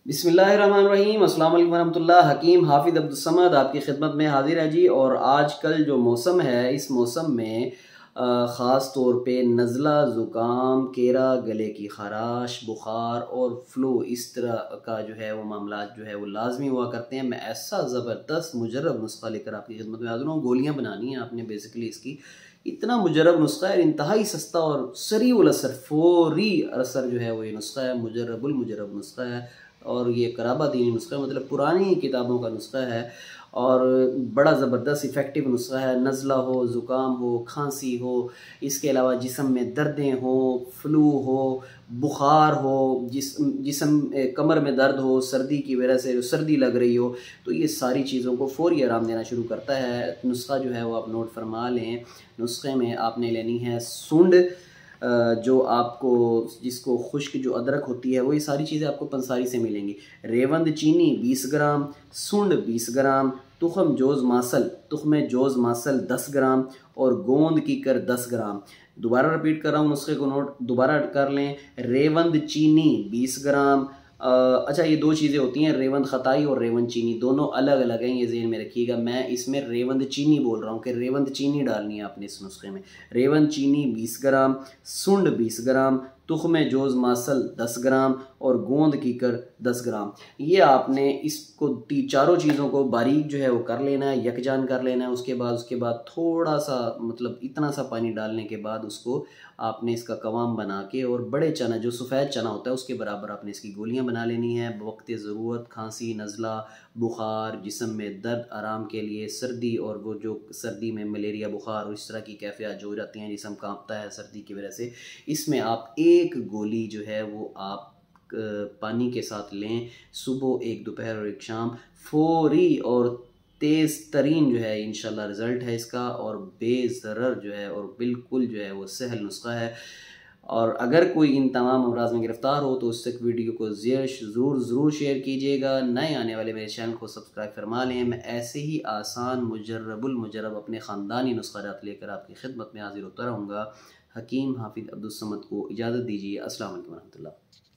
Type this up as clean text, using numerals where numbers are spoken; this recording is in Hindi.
बिस्मिल्लाहिर्रहमानिर्रहीम, अस्सलाम वालेकुम रहमतुल्लाह। हकीम हाफिज़ अब्दुल समद आपकी खिदमत में हाजिर है जी। और आजकल जो मौसम है, इस मौसम में ख़ास तौर पे नज़ला, ज़ुकाम, केरा, गले की ख़राश, बुखार और फ़्लू, इस तरह का जो है वो मामलात जो है वो लाजमी हुआ करते हैं। मैं ऐसा ज़बरदस्त मुजर्रब नुस्खा लेकर आपकी खिदमत में हाज़िर हूँ। गोलियाँ बनानी है आपने बेसिकली इसकी, इतना मुजर्रब नुस्खा है, इंतहाई सस्ता और सरीउल असर, फ़ौरी असर जो है वो ये नुस्खा है। मुजर्रबुल मुजर्रब नुस्खा है और ये कराबा दीनी नुस्खा है, मतलब पुरानी किताबों का नुस्खा है और बड़ा ज़बरदस्त इफ़ेक्टिव नुस्खा है। नज़ला हो, ज़ुकाम हो, खांसी हो, इसके अलावा जिस्म में दर्दें हो, फ्लू हो, बुखार हो, जिस्म कमर में दर्द हो, सर्दी की वजह से सर्दी लग रही हो, तो ये सारी चीज़ों को फ़ौरी आराम देना शुरू करता है। नुस्खा जो है वो आप नोट फरमा लें। नुस्खे में आपने लेनी है सूंड, जो आपको, जिसको खुश्क जो अदरक होती है, वो ये सारी चीज़ें आपको पंसारी से मिलेंगी। रेवंद चीनी 20 ग्राम, सूंड 20 ग्राम, तुख्म जोज़ मासल 10 ग्राम और गोंद कीकर 10 ग्राम। दोबारा रिपीट कर रहा हूँ, नुस्खे को नोट दोबारा कर लें। रेवंद चीनी 20 ग्राम। अच्छा, ये दो चीज़ें होती हैं, रेवंद खताई और रेवंद चीनी, दोनों अलग अलग हैं, ये ज़हन में रखिएगा। मैं इसमें रेवंद चीनी बोल रहा हूँ कि रेवंद चीनी डालनी है आपने इस नुस्खे में। रेवंद चीनी 20 ग्राम, सुंड 20 ग्राम, तुख्म जोज़ मासल 10 ग्राम और गोंद कीकर 10 ग्राम। ये आपने इसको चारों चीज़ों को बारीक जो है वो कर लेना है, यकजान कर लेना है। उसके बाद थोड़ा सा, मतलब इतना सा पानी डालने के बाद उसको आपने इसका कवाम बना के, और बड़े चना, जो सफ़ेद चना होता है उसके बराबर आपने इसकी गोलियां बना लेनी है। वक्त ज़रूरत खांसी, नज़ला, बुखार, जिस्म में दर्द आराम के लिए, सर्दी, और वो जो सर्दी में मलेरिया बुखार और इस तरह की कैफियत जो हो जाती हैं, जिस्म कांपता है सर्दी की वजह से, इसमें आप एक गोली जो है वो आप पानी के साथ लें, सुबह एक, दोपहर और एक शाम, फौरी और तेज़ तरीन जो है इंशाल्लाह रिज़ल्ट है इसका, और बेज़रर जो है और बिल्कुल जो है वो सहल नुस्खा है। और अगर कोई इन तमाम अमराज में गिरफ़्तार हो तो उस तक वीडियो को ज़रूर शेयर कीजिएगा। नए आने वाले मेरे चैनल को सब्सक्राइब फरमा लें। मैं ऐसे ही आसान मुजर्रबुल मुजर्रब अपने ख़ानदानी नुस्ख़ात लेकर आपकी खिदमत में हाजिर होता रहूँगा। हकीम हाफिज़ अब्दुल समद को इजाज़त दीजिए। अस्सलाम वालेकुम रहमतुल्लाह।